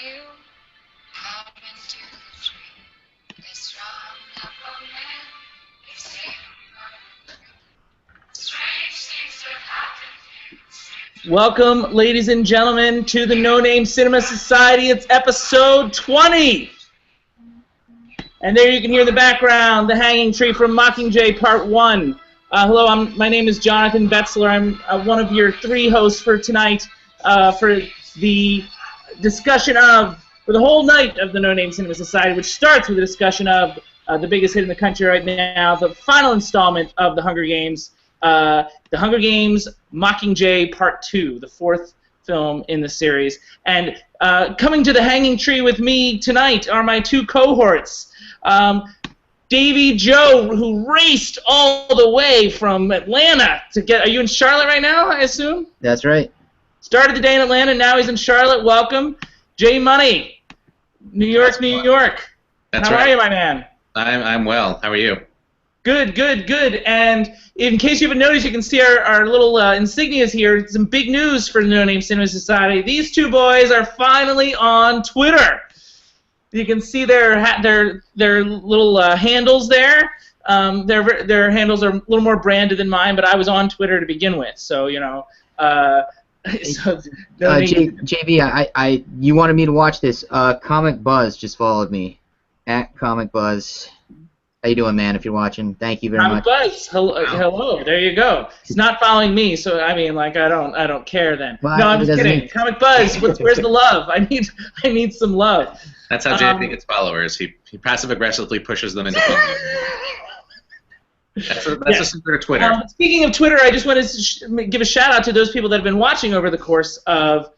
you come into the tree. They strung up a man. They say strange things have happened. Welcome, ladies and gentlemen, to the No Name Cinema Society. It's episode 20. And there you can hear in the background the hanging tree from Mockingjay Part 1. Hello, my name is Jonathan Betzler. I'm one of your three hosts for tonight for the discussion for the whole night of the No Name Cinema Society, which starts with a discussion of the biggest hit in the country right now, the final installment of The Hunger Games, The Hunger Games Mockingjay Part 2, the fourth film in the series. And coming to the hanging tree with me tonight are my two cohorts. Davie Joe, who raced all the way from Atlanta to get... Are you in Charlotte right now, I assume? That's right. Started the day in Atlanta, now he's in Charlotte. Welcome. J Money, New York, New York. That's How right. are you, my man? I'm well. How are you? Good, good, good. And in case you haven't noticed, you can see our little insignias here. Some big news for the No Name Cinema Society. These two boys are finally on Twitter. You can see their little handles there. Their handles are a little more branded than mine, but I was on Twitter to begin with, so you know. JB, you wanted me to watch this. Comic Buzz just followed me. At Comic Buzz. How you doing, man? If you're watching, thank you very Comic much. Buzz, hello. There you go. He's not following me, so I mean, like, I don't care then. Well, No, I'm just kidding. mean... Comic Buzz, where's the love? I need some love. That's how JP gets followers. He passive aggressively pushes them into following. That's a secret of Twitter. Speaking of Twitter, I just wanted to give a shout out to those people that have been watching over the course of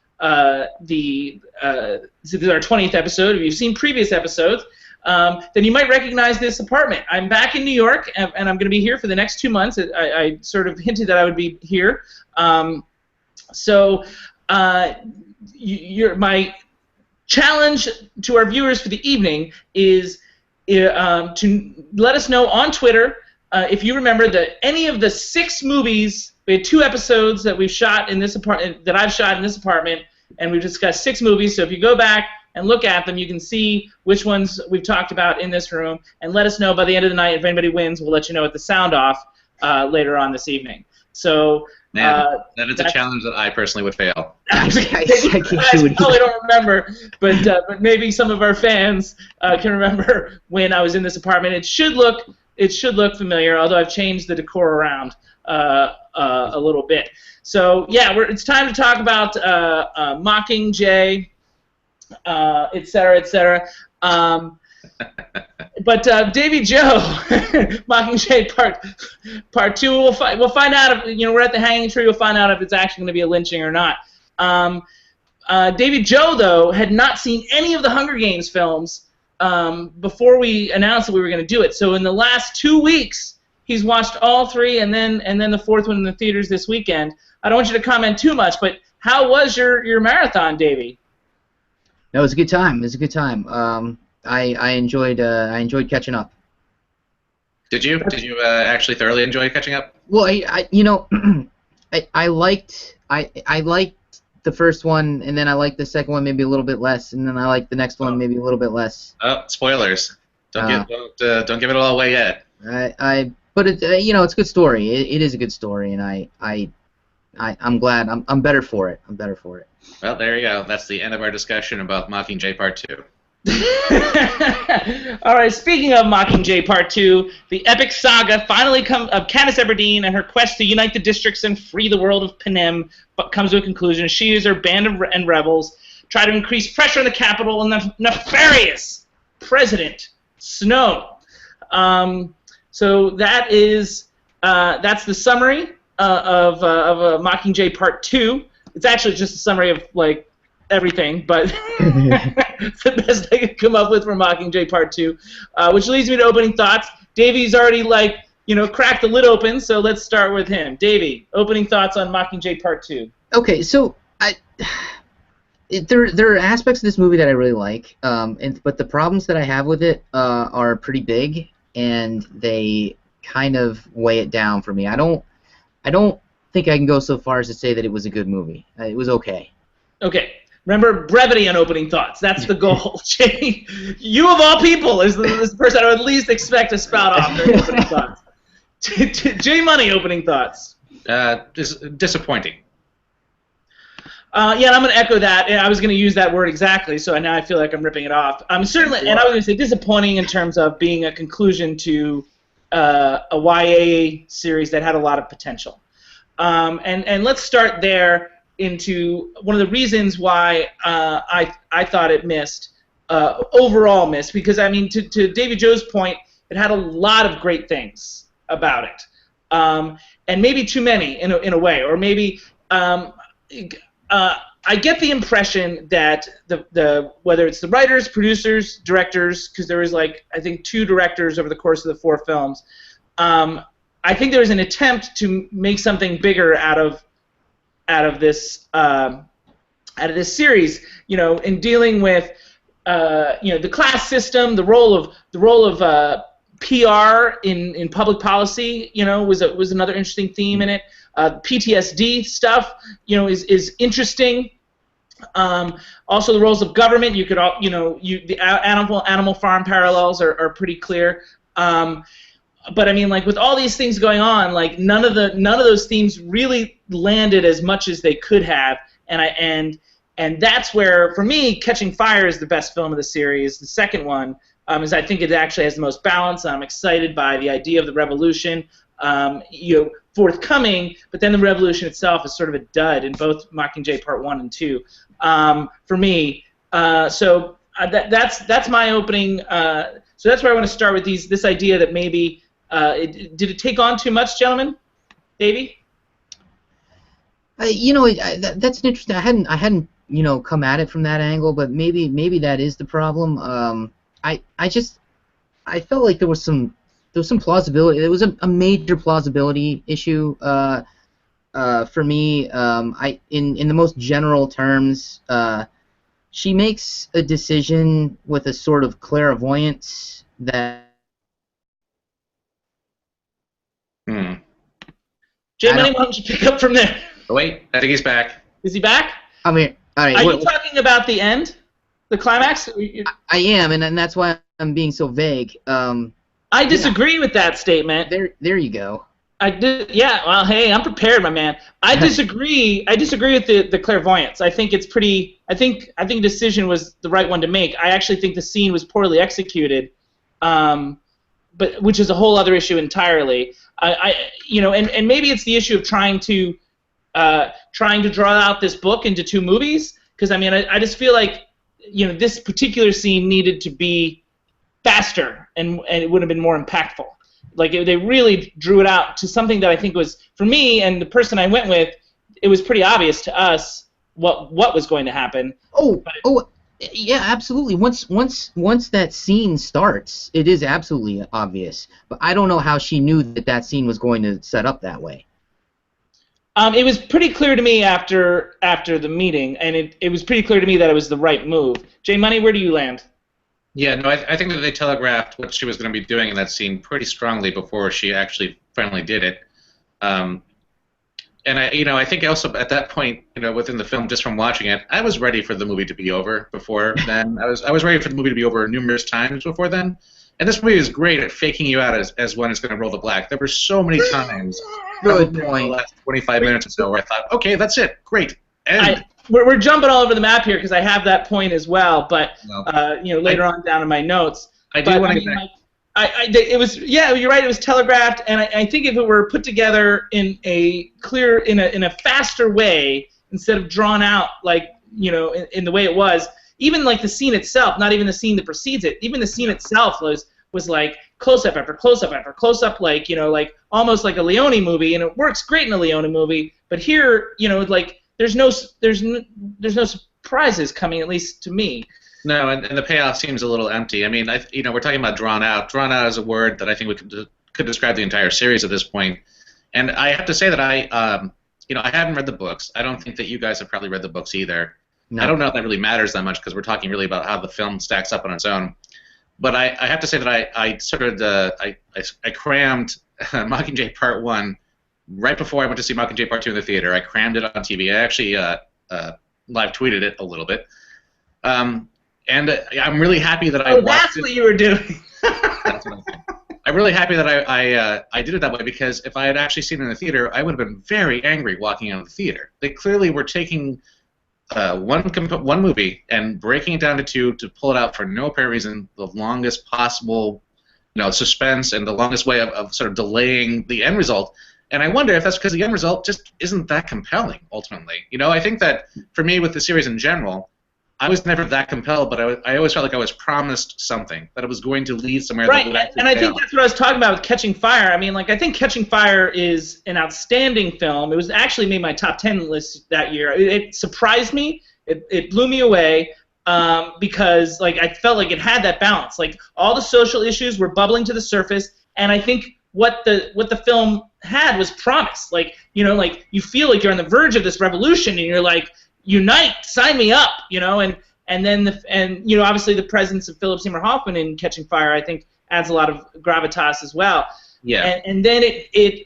this is our 20th episode. If you've seen previous episodes, then you might recognize this apartment. I'm back in New York, and I'm going to be here for the next 2 months. I sort of hinted that I would be here. My challenge to our viewers for the evening is to let us know on Twitter if you remember that any of the 6 movies. We had 2 episodes that we've shot in this apartment, that I've shot in this apartment, and we've discussed 6 movies. So if you go back and look at them, you can see which ones we've talked about in this room, and let us know by the end of the night. If anybody wins, we'll let you know at the sound off later on this evening. So that is a challenge that I personally would fail. I probably don't remember, but maybe some of our fans can remember when I was in this apartment. It should look familiar, although I've changed the decor around a little bit. So yeah, it's time to talk about Mockingjay, et cetera, et cetera. But Davie Joe, Mockingjay Part 2. We'll find out if we're at the hanging tree. We'll find out if it's actually going to be a lynching or not. Davie Joe, though, had not seen any of the Hunger Games films before we announced that we were going to do it. So in the last 2 weeks, he's watched all 3, and then the 4th one in the theaters this weekend. I don't want you to comment too much, but how was your marathon, Davie? No, it was a good time. It was a good time. I enjoyed catching up. Did you actually thoroughly enjoy catching up? Well, I liked the first one, and then I liked the second one maybe a little bit less, and then I liked the next one maybe a little bit less. Oh, spoilers! Don't give it all away yet. But it's a good story. It is a good story, and I'm glad. I'm better for it. I'm better for it. Well, there you go. That's the end of our discussion about Mockingjay Part 2. All right, speaking of Mockingjay Part 2, the epic saga finally of Katniss Everdeen and her quest to unite the districts and free the world of Panem comes to a conclusion. She and her band and rebels try to increase pressure on the capital and the nefarious President Snow. So that's the summary of Mockingjay Part 2. It's actually just a summary of like everything, but it's the best I could come up with for Mockingjay Part 2, which leads me to opening thoughts. Davie's already cracked the lid open, so let's start with him. Davie, opening thoughts on Mockingjay Part 2. Okay, so there are aspects of this movie that I really like, but the problems that I have with it are pretty big, and they kind of weigh it down for me. I don't think I can go so far as to say that it was a good movie. It was okay. Okay. Remember, brevity on opening thoughts. That's the goal. Jay, you of all people is the person I would at least expect to spout off their opening thoughts. J Money, opening thoughts. Disappointing. Yeah, and I'm going to echo that. I was going to use that word exactly, so now I feel like I'm ripping it off. Certainly, and I was going to say disappointing in terms of being a conclusion to a YA series that had a lot of potential. And let's start there into one of the reasons why I thought it missed, overall missed, because, I mean, to Davy Joe's point, it had a lot of great things about it. And maybe too many in a way, or maybe I get the impression that the whether it's the writers, producers, directors, because there was like I think 2 directors over the course of the 4 films. I think there was an attempt to make something bigger out of this series. You know, in dealing with the class system, the role of PR in public policy, was another interesting theme in it. PTSD stuff, is interesting. Also, the roles of government. You could, the animal farm parallels are pretty clear. But I mean, like with all these things going on, like none of those themes really landed as much as they could have, and that's where, for me, Catching Fire is the best film of the series. The second one is I think it actually has the most balance. I'm excited by the idea of the revolution, forthcoming, but then the revolution itself is sort of a dud in both Mockingjay Part 1 and 2 for me. So that's my opening. So that's where I want to start with this idea that maybe did it take on too much, gentlemen? Davey? That's an interesting. I hadn't come at it from that angle, but maybe that is the problem. I felt like there was some plausibility. There was a major plausibility issue for me. In the most general terms, she makes a decision with a sort of clairvoyance that. Jay Money, why don't you pick up from there? Oh, wait, I think he's back. Is he back? I mean, all right, are you talking about the end, the climax? I am, and that's why I'm being so vague. I disagree with that statement. There you go. Yeah. Well, hey, I'm prepared, my man. I disagree. I disagree with the clairvoyance. I think it's pretty. I think the decision was the right one to make. I actually think the scene was poorly executed, but which is a whole other issue entirely. And maybe it's the issue of trying to draw out this book into 2 movies. Because I mean, I just feel like this particular scene needed to be faster and it would have been more impactful. Like they really drew it out to something that I think was, for me and the person I went with, it was pretty obvious to us what was going to happen. Yeah, absolutely. Once that scene starts, it is absolutely obvious. But I don't know how she knew that scene was going to set up that way. It was pretty clear to me after the meeting, and it was pretty clear to me that it was the right move. J Money, where do you land? Yeah, no, I think that they telegraphed what she was going to be doing in that scene pretty strongly before she actually finally did it. And I think also at that point, within the film, just from watching it, I was ready for the movie to be over before then. I was ready for the movie to be over numerous times before then. And this movie is great at faking you out as when it's going to roll the black. There were so many times, Good point. the last 25 minutes or so, where I thought, okay, that's it, great. We're jumping all over the map here because I have that point as well, but later on down in my notes. I do want to get back. It was, yeah, you're right. It was telegraphed, and I think if it were put together in a clear, in a faster way instead of drawn out in the way it was, even like the scene itself, not even the scene that precedes it, even the scene itself was like close up after close up after close up, like almost like a Leone movie, and it works great in a Leone movie. But here, there's no surprises coming, at least to me. No, and the payoff seems a little empty. I mean, we're talking about drawn out. Drawn out is a word that I think we could describe the entire series at this point. And I have to say that I haven't read the books. I don't think that you guys have probably read the books either. No. I don't know if that really matters that much because we're talking really about how the film stacks up on its own. But I have to say that I crammed Mockingjay Part 1 right before I went to see Mockingjay Part 2 in the theater. I crammed it on TV. I actually live tweeted it a little bit. And I'm really happy that I Oh, watched that's it. what you were doing. That's what I'm saying. I'm really happy that I did it that way, because if I had actually seen it in the theater, I would have been very angry walking out of the theater. They clearly were taking one movie and breaking it down to two to pull it out for no apparent reason, the longest possible suspense and the longest way of sort of delaying the end result. And I wonder if that's because the end result just isn't that compelling, ultimately. I think that, for me, with the series in general, I was never that compelled, but I always felt like I was promised something, that it was going to lead somewhere. Right, that would actually and I pay think off. that's what I was talking about with Catching Fire. I mean, I think Catching Fire is an outstanding film. It was actually made my top 10 list that year. It surprised me. It blew me away because, I felt like it had that balance. All the social issues were bubbling to the surface, and I think what the film had was promise. You feel like you're on the verge of this revolution, and you're like, unite, sign me up, and then obviously the presence of Philip Seymour Hoffman in Catching Fire, I think, adds a lot of gravitas as well. Yeah. And then the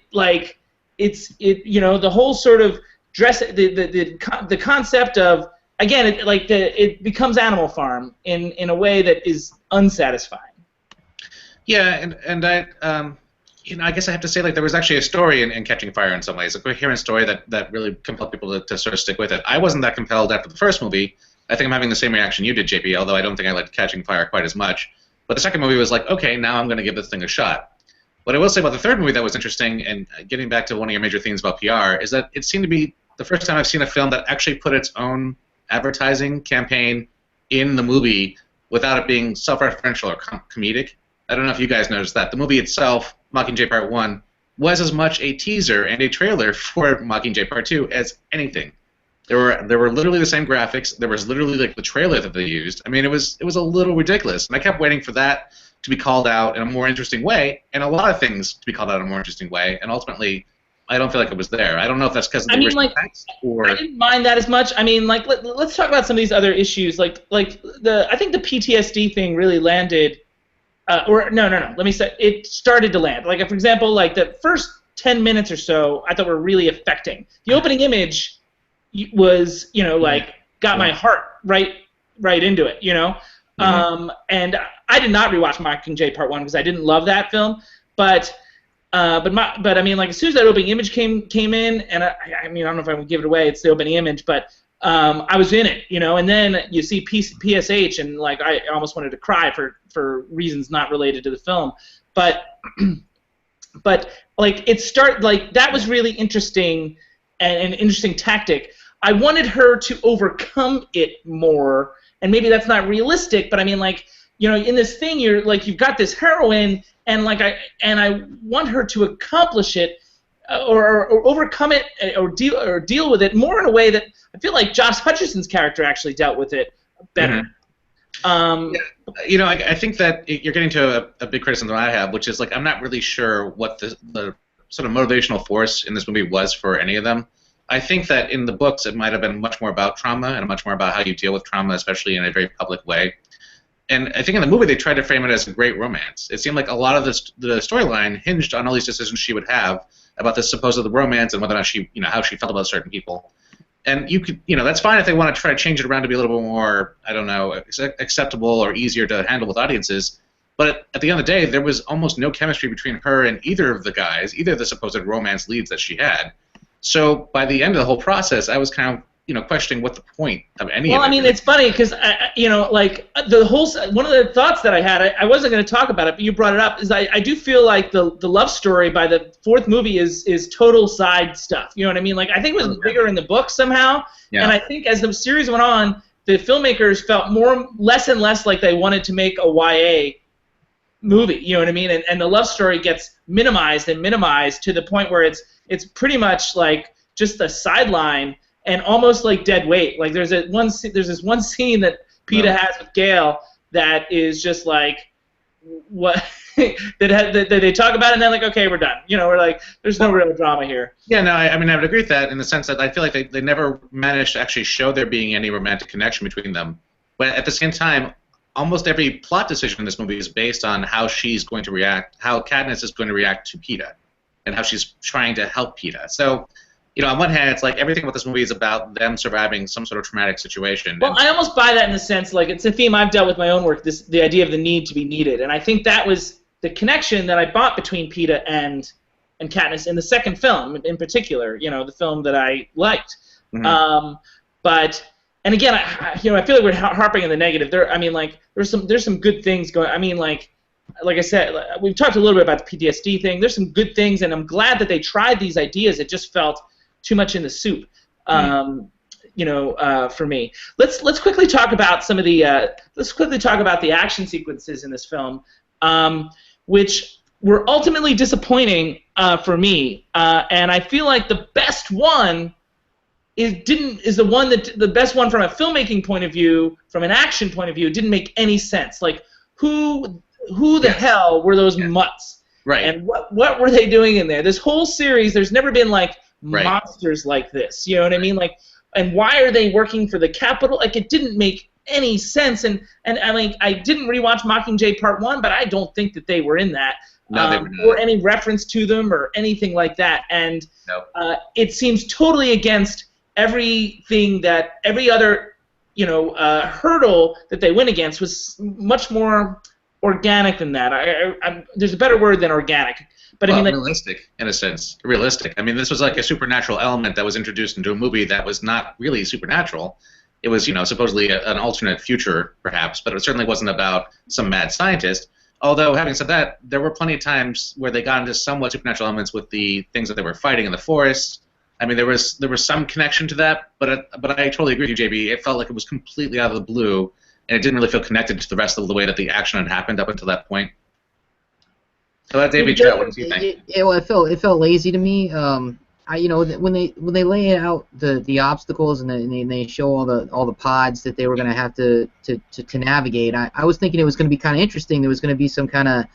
whole sort of the concept of, again, it becomes Animal Farm in a way that is unsatisfying. Yeah, and I guess I have to say, there was actually a story in Catching Fire in some ways, a coherent story that really compelled people to sort of stick with it. I wasn't that compelled after the first movie. I think I'm having the same reaction you did, JP, although I don't think I liked Catching Fire quite as much. But the second movie was like, okay, now I'm going to give this thing a shot. What I will say about the third movie that was interesting, and getting back to one of your major themes about PR, is that it seemed to be the first time I've seen a film that actually put its own advertising campaign in the movie without it being self-referential or comedic. I don't know if you guys noticed that. The movie itself, Mockingjay Part 1, was as much a teaser and a trailer for Mockingjay Part 2 as anything. There were literally the same graphics. There was literally the trailer that they used. I mean, it was a little ridiculous. And I kept waiting for that to be called out in a more interesting way, and a lot of things to be called out in a more interesting way. And ultimately, I don't feel like it was there. I don't know if that's because of the original text or. I didn't mind that as much. I mean, let's talk about some of these other issues. I think the PTSD thing really landed. No. Let me say, it started to land. For example, the first 10 minutes or so, I thought were really affecting. The opening image was, got my heart right into it, And I did not rewatch Mockingjay Part 1 because I didn't love that film, but I mean, as soon as that opening image came in, and I mean, I don't know if I would give it away. It's the opening image, but I was in it, And then you see PSH, and I almost wanted to cry for reasons not related to the film, but that was really interesting and an interesting tactic. I wanted her to overcome it more, and maybe that's not realistic, but I mean, in this thing, you've got this heroine, and I want her to accomplish it, or overcome it, or deal with it more in a way that I feel like Josh Hutcherson's character actually dealt with it better. Mm-hmm. I think that you're getting to a big criticism that I have, which is I'm not really sure what the sort of motivational force in this movie was for any of them. I think that in the books it might have been much more about trauma and much more about how you deal with trauma, especially in a very public way. And I think in the movie they tried to frame it as a great romance. It seemed like a lot of the storyline hinged on all these decisions she would have about this supposed romance and whether or not she, how she felt about certain people. And you could, that's fine if they want to try to change it around to be a little bit more, I don't know, acceptable or easier to handle with audiences. But at the end of the day, there was almost no chemistry between her and either of the guys, either of the supposed romance leads that she had. So by the end of the whole process, I was kind of, questioning what the point of any of it. Well, I mean, it's funny because, the whole one of the thoughts that I had, I wasn't going to talk about it, but you brought it up, is I do feel like the love story by the fourth movie is total side stuff. You know what I mean? I think it was bigger in the book somehow, and I think as the series went on, the filmmakers felt less and less like they wanted to make a YA movie. You know what I mean? And the love story gets minimized to the point where it's pretty much just a sideline. And almost dead weight. There's this one scene that PETA has with Gail that is just what that they talk about it and then okay, we're done. We're there's no real drama here. Yeah, no, I mean I would agree with that in the sense that I feel like they never managed to actually show there being any romantic connection between them. But at the same time, almost every plot decision in this movie is based on how she's going to react, how Katniss is going to react to PETA, and how she's trying to help PETA. So. on one hand, it's like everything about this movie is about them surviving some sort of traumatic situation. Well, I almost buy that in the sense, like, it's a theme I've dealt with my own work, the idea of the need to be needed. And I think that was the connection that I bought between PETA and Katniss in the second film, in particular, the film that I liked. Mm-hmm. And again, I feel like we're harping on the negative. There's some good things going. I mean, like I said, we've talked a little bit about the PTSD thing. There's some good things, and I'm glad that they tried these ideas. It just felt too much in the soup, for me. Let's quickly talk about some of the action sequences in this film, which were ultimately disappointing for me, and I feel like the best one the best one from a filmmaking point of view, from an action point of view, didn't make any sense. Like, who the hell were those mutts? Right. And what were they doing in there? This whole series, there's never been monsters like this. You know what I mean? Like, and why are they working for the Capitol? Like, it didn't make any sense. And I didn't rewatch Mockingjay Part 1, but I don't think that they were in that. No, they were not. Or any reference to them or anything like that. And it seems totally against everything that every other hurdle that they went against was much more organic than that. There's a better word than organic, but realistic in a sense. Realistic. I mean, this was like a supernatural element that was introduced into a movie that was not really supernatural. It was, supposedly an alternate future, perhaps, but it certainly wasn't about some mad scientist. Although, having said that, there were plenty of times where they got into somewhat supernatural elements with the things that they were fighting in the forest. I mean, there was some connection to that, but I totally agree with you, JB. It felt like it was completely out of the blue, and it didn't really feel connected to the rest of the way that the action had happened up until that point. So let Davey chat. What do you think? Well, it felt lazy to me. When they lay out the obstacles and they show all the pods that they were going to have to navigate, I was thinking it was going to be kind of interesting. There was going to be some kind of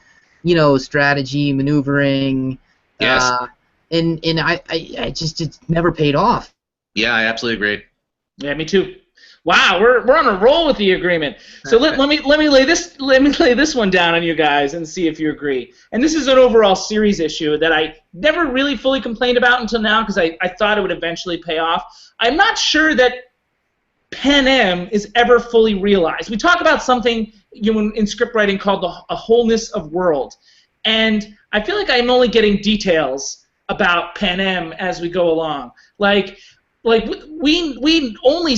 strategy, maneuvering. Yes. And I just it never paid off. Yeah, I absolutely agree. Yeah, me too. Wow, we're on a roll with the agreement. So let me lay this one down on you guys and see if you agree. And this is an overall series issue that I never really fully complained about until now because I thought it would eventually pay off. I'm not sure that Panem is ever fully realized. We talk about something in script writing called a wholeness of world, and I feel like I'm only getting details about Panem as we go along. Like we only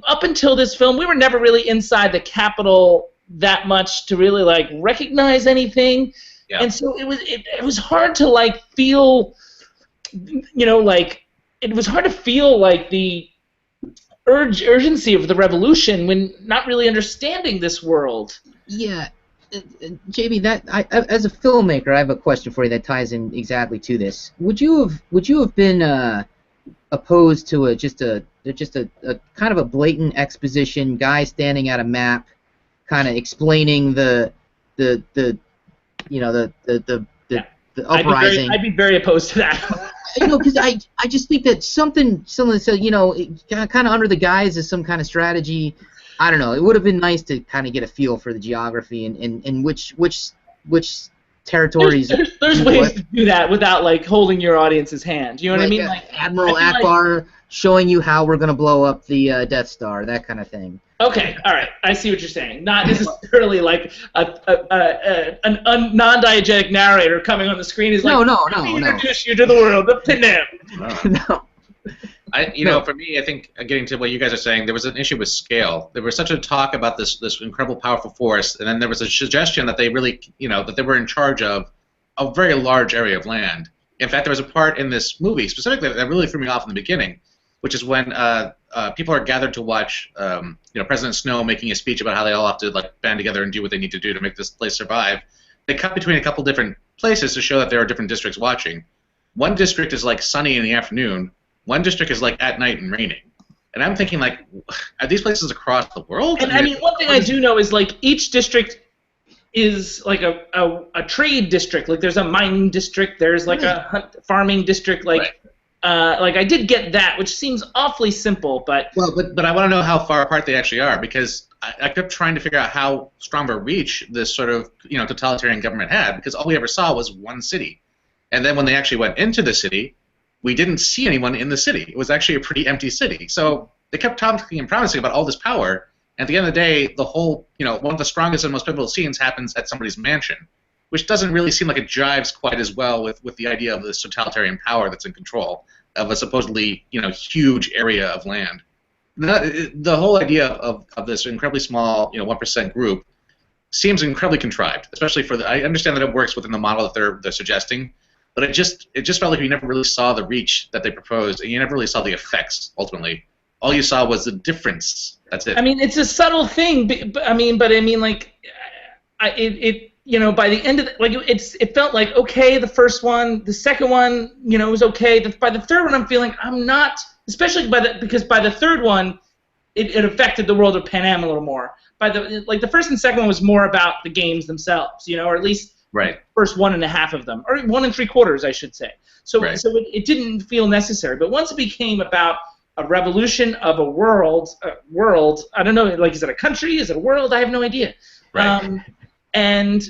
up until this film we were never really inside the Capitol that much to really recognize anything. Yeah. And so it was hard to feel it was hard to feel the urgency of the revolution when not really understanding this world. Yeah. JB, as a filmmaker, I have a question for you that ties in exactly to this. Would you have been opposed to just a kind of a blatant exposition, guy standing at a map, kind of explaining the uprising? I'd be very opposed to that. Because I just think that something that said, kind of under the guise of some kind of strategy. I don't know. It would have been nice to kind of get a feel for the geography and which territories. There's ways to do that without holding your audience's hand. You know what I mean? Admiral Akbar showing you how we're gonna blow up the Death Star, that kind of thing. Okay, all right. I see what you're saying. Not necessarily a non-diegetic narrator coming on the screen is no. Introduce you to the world of Panem. No. For me, I think getting to what you guys are saying, there was an issue with scale. There was such a talk about this incredible, powerful force, and then there was a suggestion that they really, that they were in charge of a very large area of land. In fact, there was a part in this movie specifically that really threw me off in the beginning, which is when people are gathered to watch, President Snow making a speech about how they all have to band together and do what they need to do to make this place survive. They cut between a couple different places to show that there are different districts watching. One district is sunny in the afternoon. One district is at night and raining. And I'm thinking are these places across the world? And I mean one thing I do know is each district is a trade district. There's a mining district, there's a farming district, I did get that, which seems awfully simple, but but I want to know how far apart they actually are, because I kept trying to figure out how strong of a reach this sort of totalitarian government had, because all we ever saw was one city. And then when they actually went into the city, we didn't see anyone in the city. It was actually a pretty empty city. So they kept talking and promising about all this power. And at the end of the day, the whole, one of the strongest and most pivotal scenes happens at somebody's mansion, which doesn't really seem like it jives quite as well with the idea of this totalitarian power that's in control of a supposedly, huge area of land. The whole idea of this incredibly small, 1% group seems incredibly contrived, especially I understand that it works within the model that they're suggesting, but it just felt like we never really saw the reach that they proposed, and you never really saw the effects ultimately. All you saw was the difference. That's it. I mean, it's a subtle thing, but by the end of it felt like okay, the first one, the second one, was okay. By the third one, I'm feeling I'm not, especially because by the third one, it affected the world of Pan Am a little more. By the first and second one was more about the games themselves, or at least right. The first 1.5 of them, or 1 3/4, I should say. So right. So it didn't feel necessary. But once it became about a revolution of a world, I don't know, like is it a country, is it a world? I have no idea. Right. And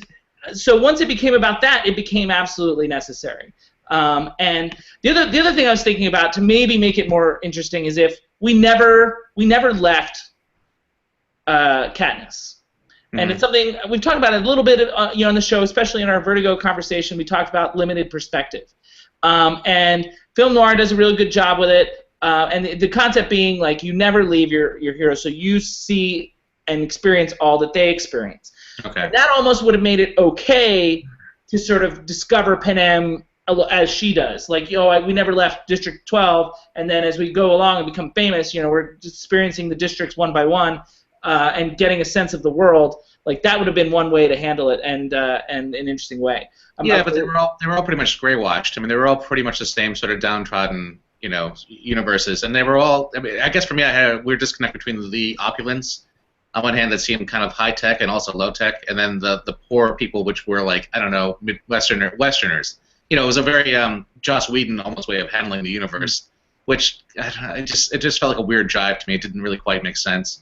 so once it became about that, it became absolutely necessary. And the other thing I was thinking about to maybe make it more interesting is if we never left Katniss. And it's something we've talked about it a little bit, on the show, especially in our Vertigo conversation. We talked about limited perspective, and film noir does a really good job with it. And the concept being like you never leave your hero, so you see and experience all that they experience. Okay. And that almost would have made it okay to sort of discover Pan Am as she does. Like, we never left District 12, and then as we go along and become famous, we're just experiencing the districts one by one. And getting a sense of the world, like that would have been one way to handle it, and an interesting way. But they were all pretty much grey-washed. I mean, they were all pretty much the same sort of downtrodden, universes, and they were all. I mean, I guess for me, I had a weird disconnect between the opulence on one hand that seemed kind of high tech and also low tech, and then the poor people, which were like Westerners. It was a very Joss Whedon almost way of handling the universe, which it just felt like a weird jive to me. It didn't really quite make sense.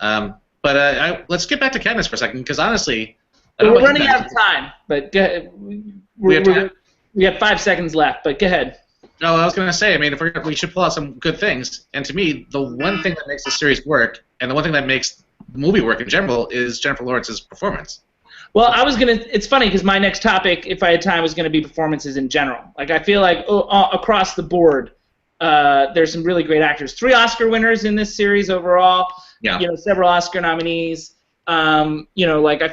But let's get back to Katniss for a second, because honestly, we're running out of time. But we have 5 seconds left. But go ahead. No, I was going to say, I mean, we should pull out some good things. And to me, the one thing that makes the series work, and the one thing that makes the movie work in general, is Jennifer Lawrence's performance. Well, it's funny because my next topic, if I had time, was going to be performances in general. Like I feel like across the board, there's some really great actors. 3 Oscar winners in this series overall. Yeah. Several Oscar nominees. I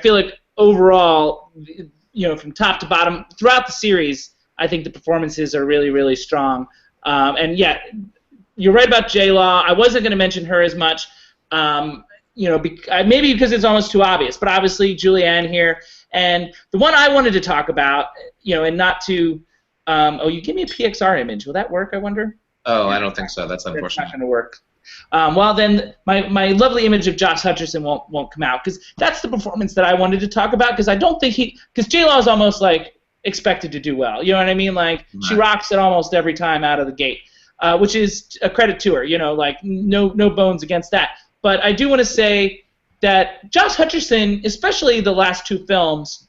feel like overall, from top to bottom throughout the series, I think the performances are really, really strong. And yeah, you're right about JLaw. I wasn't going to mention her as much. Maybe because it's almost too obvious, but obviously Julianne here. And the one I wanted to talk about, and not to, you give me a PXR image. Will that work, I wonder? Oh, I don't think so. That's unfortunate. It's not going to work. Well, then my lovely image of Josh Hutcherson won't come out, because that's the performance that I wanted to talk about, because I don't think because JLaw is almost like expected to do well. You know what I mean? Like she rocks it almost every time out of the gate, which is a credit to her. Like no bones against that. But I do want to say that Josh Hutcherson, especially the last 2 films,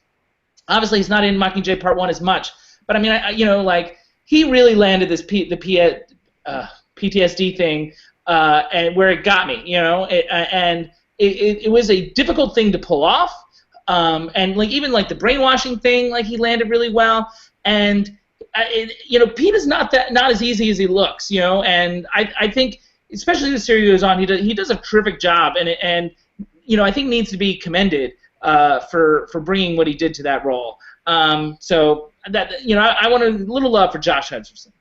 obviously he's not in Mockingjay Part 1 as much, but I mean, he really landed this PTSD thing, and where it got me, and it was a difficult thing to pull off, and even the brainwashing thing, he landed really well, and Pete is not as easy as he looks, and I think, especially as the series goes on, he does a terrific job, and I think needs to be commended for bringing what he did to that role. So that I want a little love for Josh Hutcherson.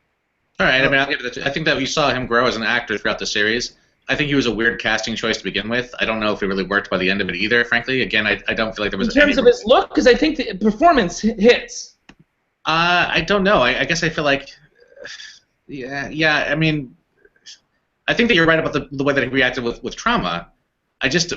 All right, I mean, I think that we saw him grow as an actor throughout the series. I think he was a weird casting choice to begin with. I don't know if it really worked by the end of it either, frankly. Again, I don't feel like there was in terms of his look, because I think the performance hits. I don't know. I guess I feel like, yeah. I mean, I think that you're right about the way that he reacted with trauma.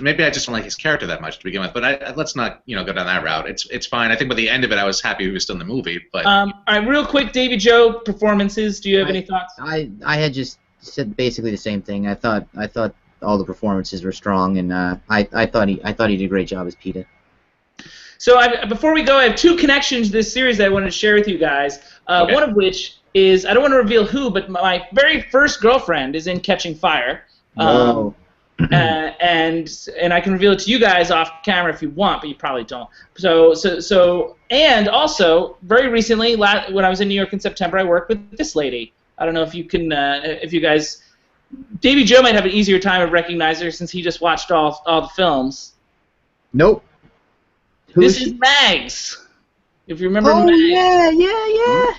Maybe I just don't like his character that much to begin with. But let's not go down that route. It's fine. I think by the end of it, I was happy he was still in the movie. But all right, real quick, Davy Joe performances. Do you have any thoughts? I had just said basically the same thing. I thought all the performances were strong, and I thought he did a great job as Peeta. So before we go, I have 2 connections to this series that I wanted to share with you guys. Okay. One of which is, I don't want to reveal who, but my very first girlfriend is in Catching Fire. Whoa. And I can reveal it to you guys off camera if you want, but you probably don't. So and also very recently, when I was in New York in September, I worked with this lady. I don't know if you can, if you guys, Davey Joe might have an easier time of recognizing her since he just watched all the films. Nope. This is Mags. If you remember Oh, Mags. yeah.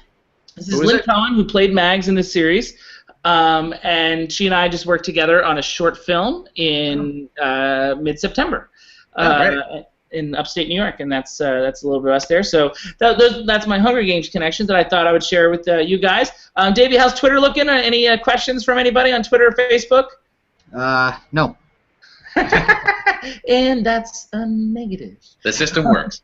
This is Lynn Cohen, who played Mags in this series. And she and I just worked together on a short film in mid-September in upstate New York, and that's a little bit of us there. So that's my Hunger Games connections that I thought I would share with you guys. Davey, how's Twitter looking? Any questions from anybody on Twitter or Facebook? No. And that's a negative. The system works.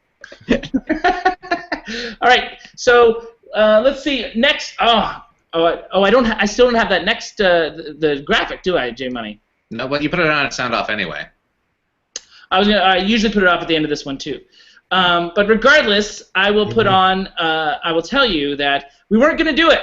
All right, so let's see. Next, I still don't have that next the graphic, do I, J Money? No, well, you put it on, it sound off anyway. I usually put it off at the end of this one too. But regardless, I will put on. I will tell you that we weren't going to do it.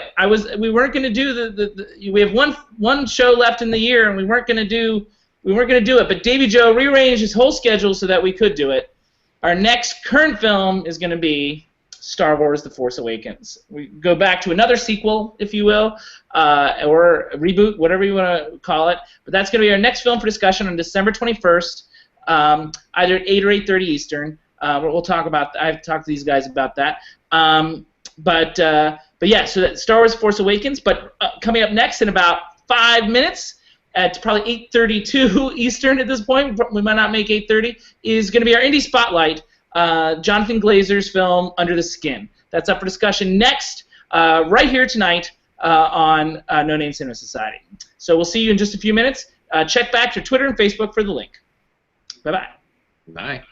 We weren't going to do we have one show left in the year, and we weren't going to do it. But Davey Joe rearranged his whole schedule so that we could do it. Our next current film is going to be Star Wars: The Force Awakens. We go back to another sequel, if you will, or a reboot, whatever you want to call it. But that's going to be our next film for discussion on December 21st, either at 8 or 8:30 Eastern. We'll talk about. I've talked to these guys about that. But yeah, so that's Star Wars: Force Awakens. But coming up next in about 5 minutes, at probably 8:32 Eastern at this point, we might not make 8:30, is going to be our Indie Spotlight. Jonathan Glazer's film Under the Skin. That's up for discussion next, right here tonight on No Name Cinema Society. So we'll see you in just a few minutes. Check back to Twitter and Facebook for the link. Bye-bye. Bye.